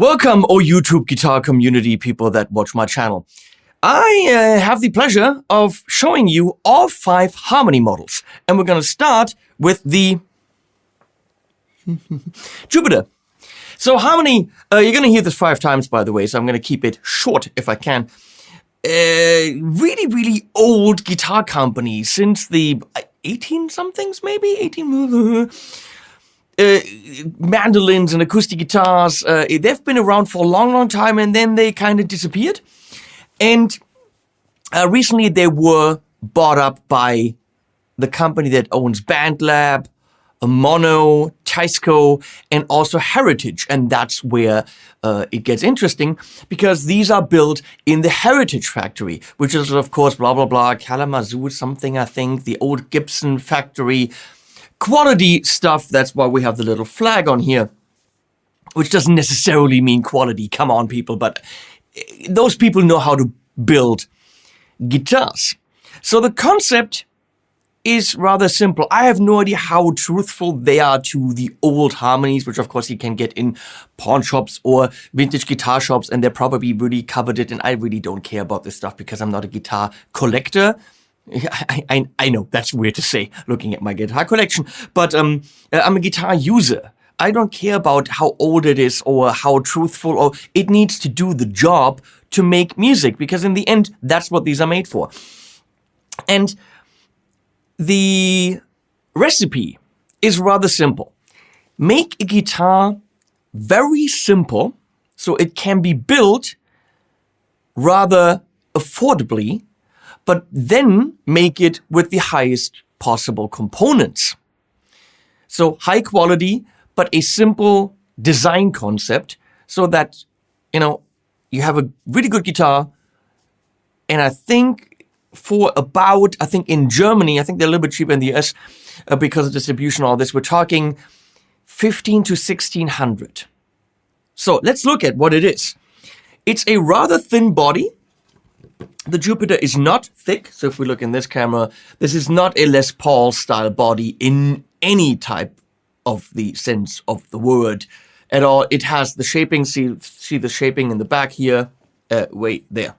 Welcome, oh YouTube guitar community people that watch my channel. I have the pleasure of showing you all 5 harmony models. And we're going to start with the Jupiter. So harmony, you're going to hear this 5 times, by the way, so I'm going to keep it short if I can. Really old guitar company since the 18-somethings, maybe? 18... mandolins and acoustic guitars, they've been around for a long time, and then they kind of disappeared. And recently they were bought up by the company that owns BandLab, Mono, Teisco, and also Heritage. And that's where it gets interesting, because these are built in the Heritage factory, which is, of course, blah, blah, blah, Kalamazoo something, I think, the old Gibson factory. Quality stuff, that's why we have the little flag on here, which doesn't necessarily mean quality. Come on, people, but those people know how to build guitars. So the concept is rather simple. I have no idea how truthful they are to the old harmonies, which of course you can get in pawn shops or vintage guitar shops, and they're probably really coveted, and I really don't care about this stuff because I'm not a guitar collector. I know, that's weird to say, looking at my guitar collection, but I'm a guitar user. I don't care about how old it is or how truthful, or it needs to do the job to make music, because in the end, that's what these are made for. And the recipe is rather simple. Make a guitar very simple so it can be built rather affordably, but then make it with the highest possible components. So high quality, but a simple design concept so that, you have a really good guitar. And I think for about, in Germany, I think they're a little bit cheaper in the US because of distribution, all this, we're talking 15 to 1600. So let's look at what it is. It's a rather thin body. The Jupiter is not thick, so if we look in this camera, this is not a Les Paul style body in any type of the sense of the word at all. It has the shaping, see the shaping in the back here, wait, there.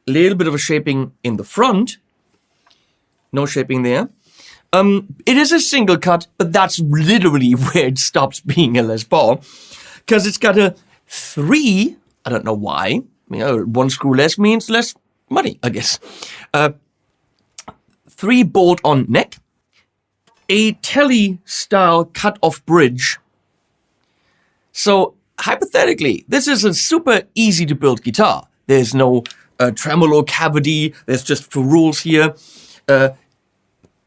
A little bit of a shaping in the front, no shaping there. It is a single cut, but that's literally where it stops being a Les Paul, because it's got a 3, I don't know why, 1 screw less means less money, I guess. 3 bolt-on neck, a telly-style cut-off bridge. So, hypothetically, this is a super easy-to-build guitar. There's no tremolo cavity, there's just ferrules here.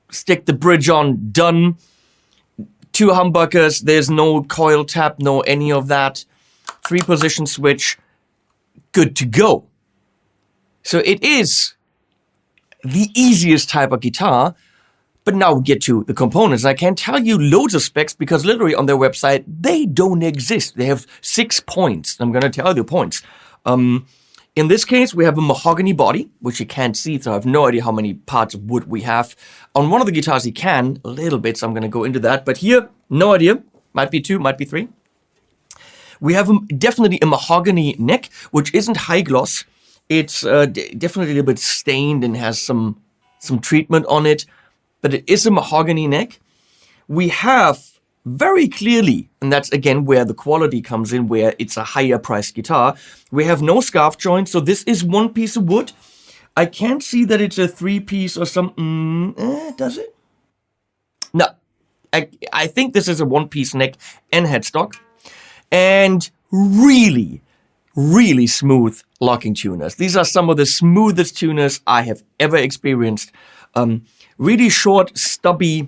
Stick the bridge on, done. 2 humbuckers, there's no coil tap, no any of that. 3-position switch. Good to go. So it is the easiest type of guitar, but now we get to the components. I can't tell you loads of specs because literally on their website, they don't exist. They have 6 points. I'm going to tell you the points. In this case, we have a mahogany body, which you can't see, so I have no idea how many parts of wood we have. On one of the guitars, you can, a little bit, so I'm going to go into that. But here, no idea. Might be 2, might be 3. We have definitely a mahogany neck, which isn't high gloss. It's definitely a little bit stained and has some treatment on it, but it is a mahogany neck. We have very clearly, and that's again where the quality comes in, where it's a higher priced guitar, we have no scarf joint, so this is 1 piece of wood. I can't see that it's a 3-piece or something. Does it? No, I think this is a 1-piece neck and headstock. And really smooth locking tuners. These are some of the smoothest tuners I have ever experienced. Really short, stubby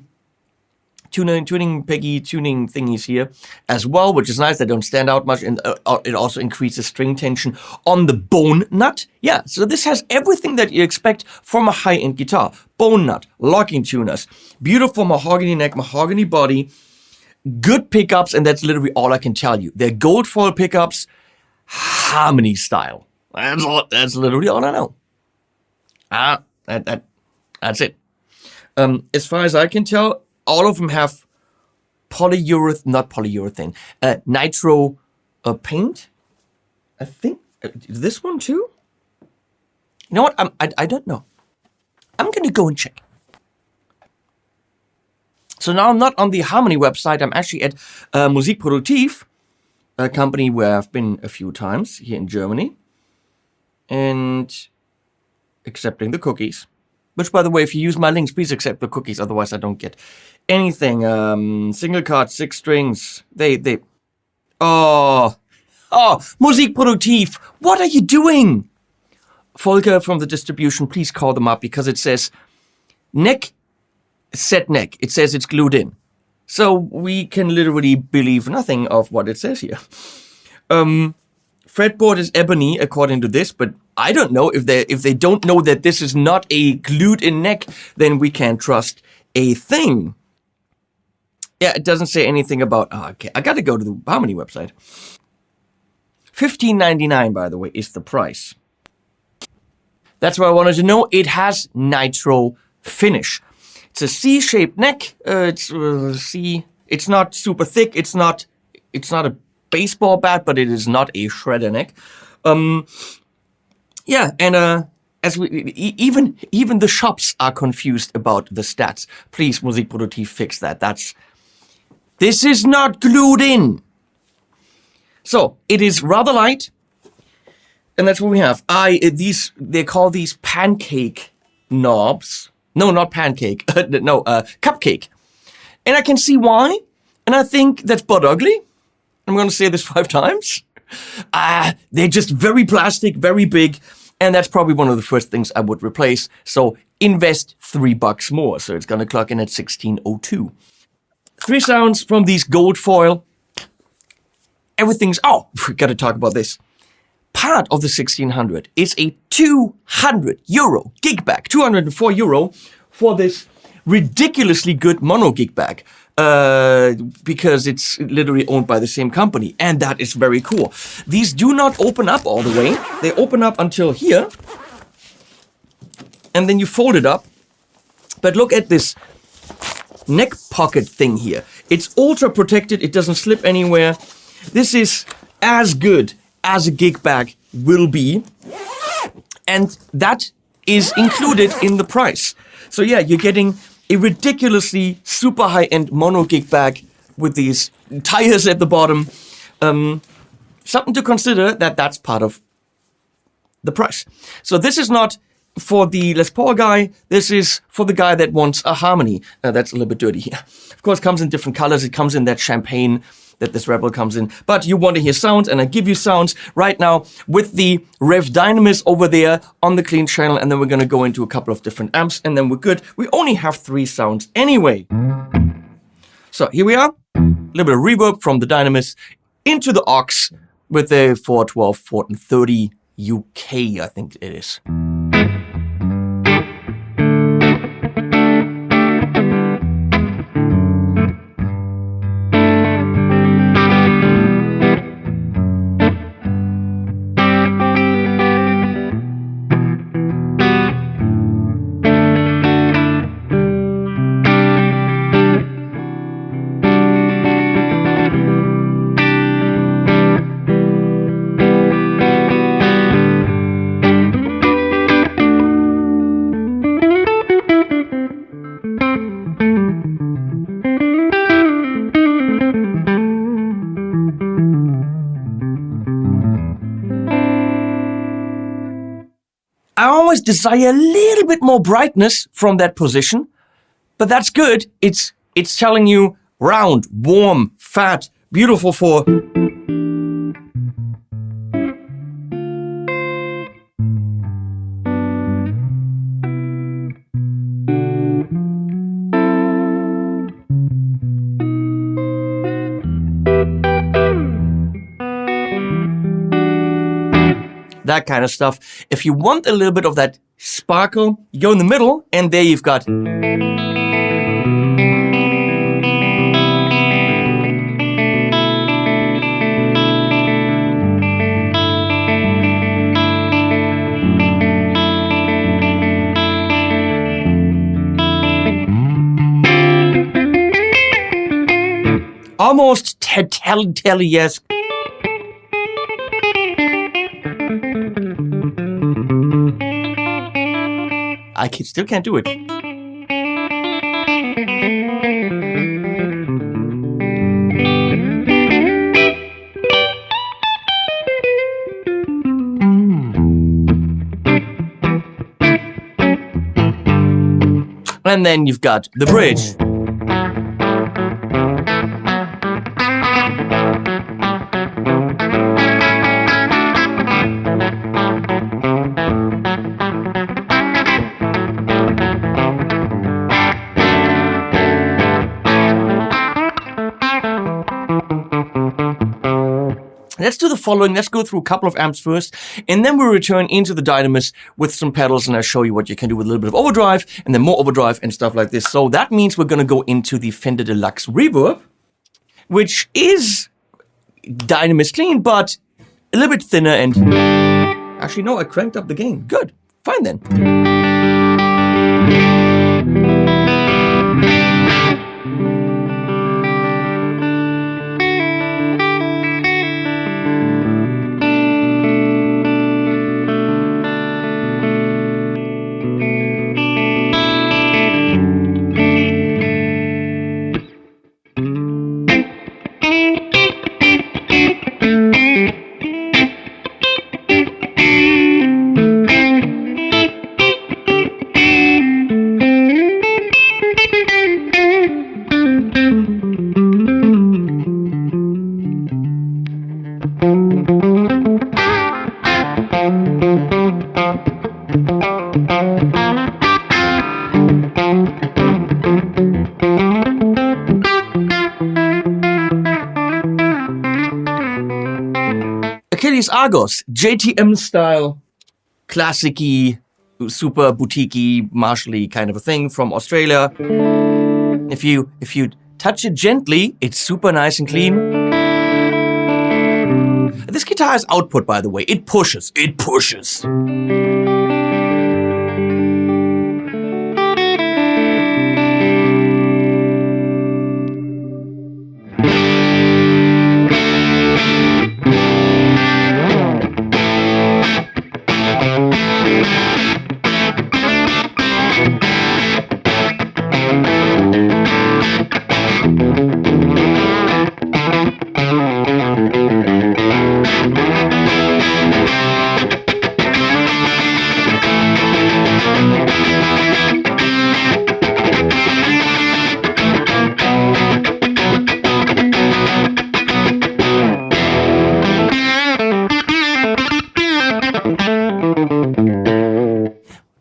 tuning peggy tuning thingies here as well, which is nice. They don't stand out much, and it also increases string tension on the bone nut. Yeah, so this has everything that you expect from a high-end guitar. Bone nut, locking tuners, beautiful mahogany neck, mahogany body, good pickups, and that's literally all I can tell you. They're gold foil pickups, harmony style. That's literally all I know. That's it. As far as I can tell, all of them have not polyurethane, nitro paint. I think this one too. You know what? I don't know. I'm gonna go and check. So now I'm not on the Harmony website. I'm actually at Musikproduktiv, a company where I've been a few times here in Germany, and accepting the cookies. Which, by the way, if you use my links, please accept the cookies. Otherwise, I don't get anything. Single card, 6 strings. Oh, Musikproduktiv. What are you doing? Volker from the distribution, please call them up because it says set neck. It says it's glued in. So we can literally believe nothing of what it says here. Fretboard is ebony according to this, but I don't know if they don't know that this is not a glued in neck, then we can't trust a thing. Yeah, it doesn't say anything about, okay, I gotta go to the Harmony website. $15.99, by the way, is the price. That's what I wanted to know. It has nitro finish. It's a C-shaped neck. It's not super thick. It's not a baseball bat, but it is not a shredder neck. Yeah, and as even the shops are confused about the stats. Please, Musikproduktiv, fix that. This is not glued in. So it is rather light, and that's what we have. They call these pancake knobs. No, not pancake. Cupcake. And I can see why. And I think that's butt ugly. I'm going to say this 5 times. They're just very plastic, very big. And that's probably one of the first things I would replace. So invest $3 more. So it's going to clock in at 1602. 3 sounds from these gold foil. Everything's... Oh, we got to talk about this. Part of the 1600 is a €200 gig bag, €204 for this ridiculously good mono gig bag, because it's literally owned by the same company, and that is very cool. These do not open up all the way. They open up until here, and then you fold it up. But look at this neck pocket thing here. It's ultra protected. It doesn't slip anywhere. This is as good as a gig bag will be, and that is included in the price. So yeah, you're getting a ridiculously super high-end mono gig bag with these tires at the bottom. Something to consider that's part of the price. So this is not for the Les Paul guy. This is for the guy that wants a Harmony. That's a little bit dirty here. Of course, it comes in different colors. It comes in that champagne that this Rebel comes in. But you want to hear sounds, and I give you sounds right now with the Revv Dynamis over there on the clean channel, and then we're going to go into a couple of different amps, and then we're good. We only have 3 sounds anyway. So here we are. A little bit of reverb from the Dynamis into the aux with the 412, 430 UK, I think it is. I always desire a little bit more brightness from that position, but that's good. It's telling you round, warm, fat, beautiful for... that kind of stuff. If you want a little bit of that sparkle, you go in the middle, and there you've got... almost telly-esque. Still can't do it. And then you've got the bridge. Let's do the following. Let's go through a couple of amps first, and then we'll return into the Dynamis with some pedals, and I'll show you what you can do with a little bit of overdrive, and then more overdrive and stuff like this. So that means we're going to go into the Fender Deluxe Reverb, which is Dynamis clean, but a little bit thinner, and actually, no, I cranked up the gain. Good. Fine then. Achillies Argos, JTM style, classic-y, super boutique-y, Marshall-y kind of a thing from Australia. If you touch it gently, it's super nice and clean. This guitar is output, by the way. It pushes. It pushes.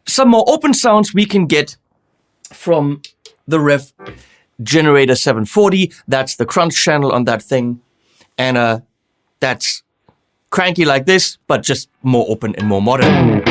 Some more open sounds we can get from the Revv Generator 740. That's the crunch channel on that thing. And that's cranky like this, but just more open and more modern.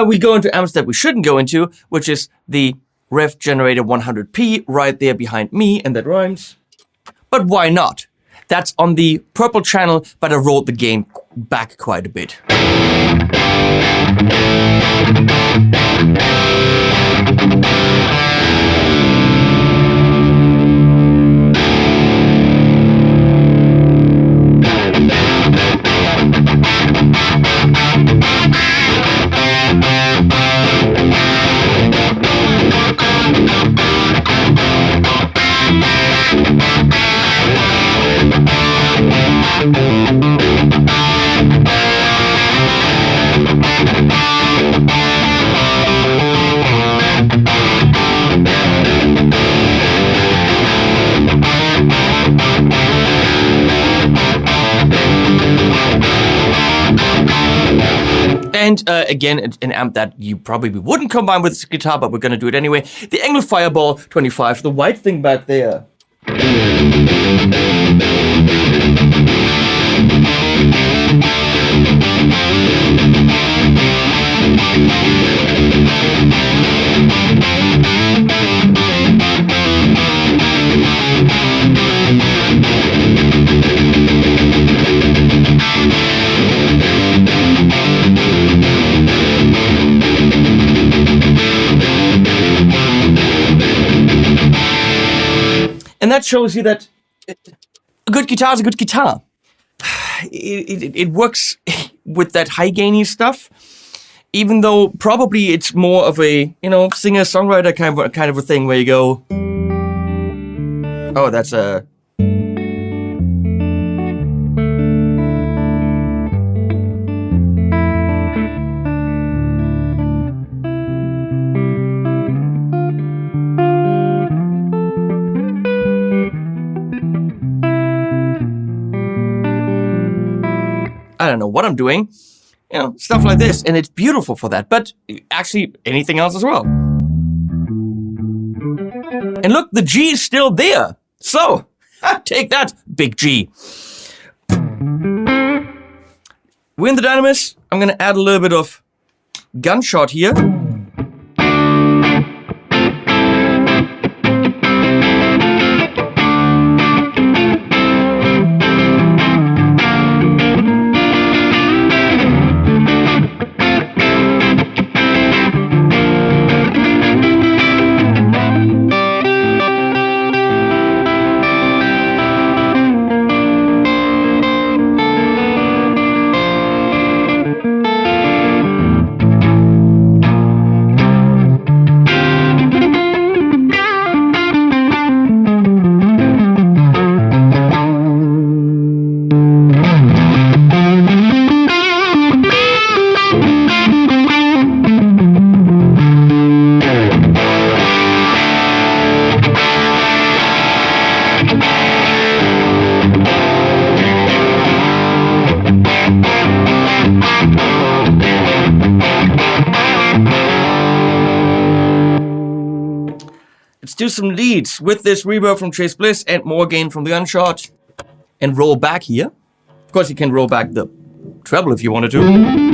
We go into amps that we shouldn't go into, which is the Revv Generator 100p right there behind me, and that rhymes. But why not? That's on the purple channel, but I rolled the gain back quite a bit. And again, an amp that you probably wouldn't combine with this guitar, but we're going to do it anyway. The Engl Fireball 25, the white thing back there. And that shows you that a good guitar is a good guitar. It works with that high gainy stuff, even though probably it's more of a, you know, singer-songwriter kind of a thing where you go, oh, that's a... I don't know what I'm doing, you know, stuff like this, and it's beautiful for that, but actually anything else as well. And look, the G is still there, so take that, big G. We're in the Dynamis. I'm gonna add a little bit of gunshot here. Let's do some leads with this reverb from Chase Bliss and more gain from the gunshot. And roll back here. Of course, you can roll back the treble if you wanted to.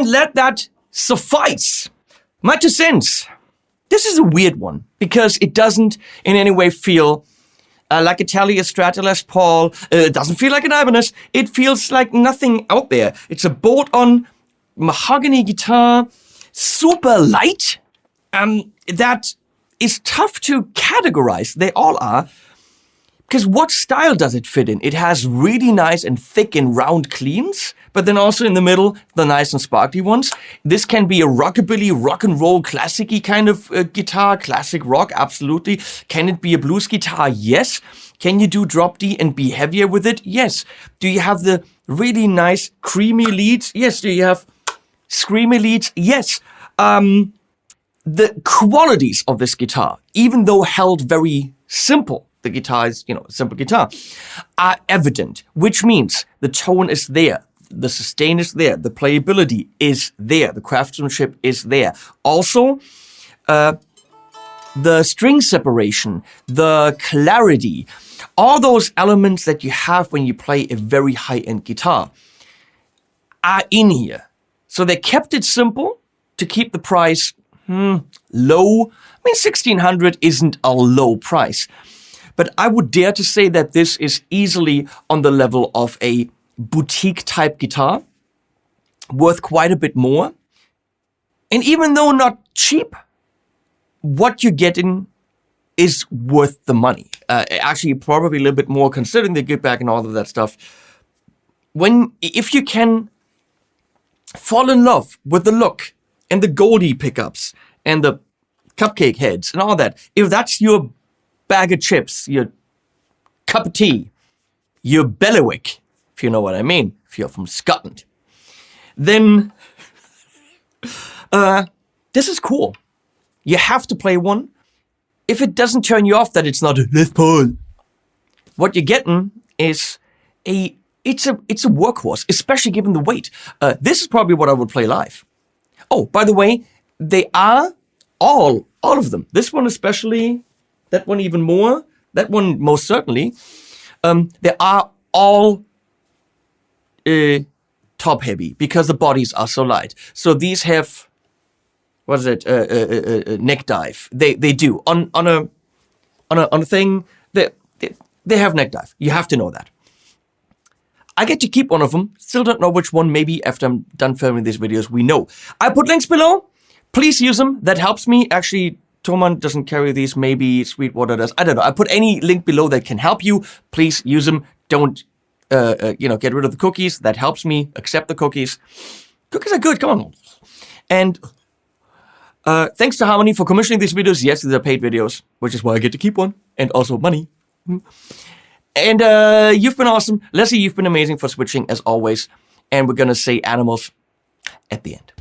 Let that suffice. My 2 cents. This is a weird one because it doesn't in any way feel like a Tele, a Strat, a Les Paul. It doesn't feel like an Ibanez. It feels like nothing out there. It's a bolt-on mahogany guitar, super light. That is tough to categorize. They all are. Because what style does it fit in? It has really nice and thick and round cleans, but then also in the middle, the nice and sparkly ones. This can be a rockabilly, rock and roll, classic-y kind of guitar, classic rock, absolutely. Can it be a blues guitar? Yes. Can you do drop D and be heavier with it? Yes. Do you have the really nice creamy leads? Yes. Do you have screamy leads? Yes. The qualities of this guitar, even though held very simple, the guitar is, a simple guitar, are evident, which means the tone is there, the sustain is there, the playability is there, the craftsmanship is there. Also, the string separation, the clarity, all those elements that you have when you play a very high-end guitar are in here. So they kept it simple to keep the price low. I mean, $1,600 isn't a low price, but I would dare to say that this is easily on the level of a boutique type guitar, worth quite a bit more. And even though not cheap, what you're getting is worth the money. Actually, probably a little bit more considering the give back and all of that stuff. If you can fall in love with the look and the Goldie pickups and the cupcake heads and all that, if that's your bag of chips, your cup of tea, your bailiwick, if you know what I mean, if you're from Scotland, then this is cool. You have to play one. If it doesn't turn you off that it's not a Les Paul, what you're getting is it's a workhorse, especially given the weight. This is probably what I would play live. Oh, by the way, they are all of them. This one especially, that one even more, that one most certainly. They are all top heavy because the bodies are so light. So these have, what is it? Neck dive. They do on a thing. They have neck dive. You have to know that. I get to keep one of them. Still don't know which one. Maybe after I'm done filming these videos, we know. I put links below. Please use them. That helps me. Actually, Thomann doesn't carry these. Maybe Sweetwater does. I don't know. I put any link below that can help you. Please use them. Don't get rid of the cookies. That helps me. Accept the cookies. Cookies are good. Come on. And thanks to Harmony for commissioning these videos. Yes, these are paid videos, which is why I get to keep one. And also money. And you've been awesome. Leslie, you've been amazing for switching as always. And we're going to say animals at the end.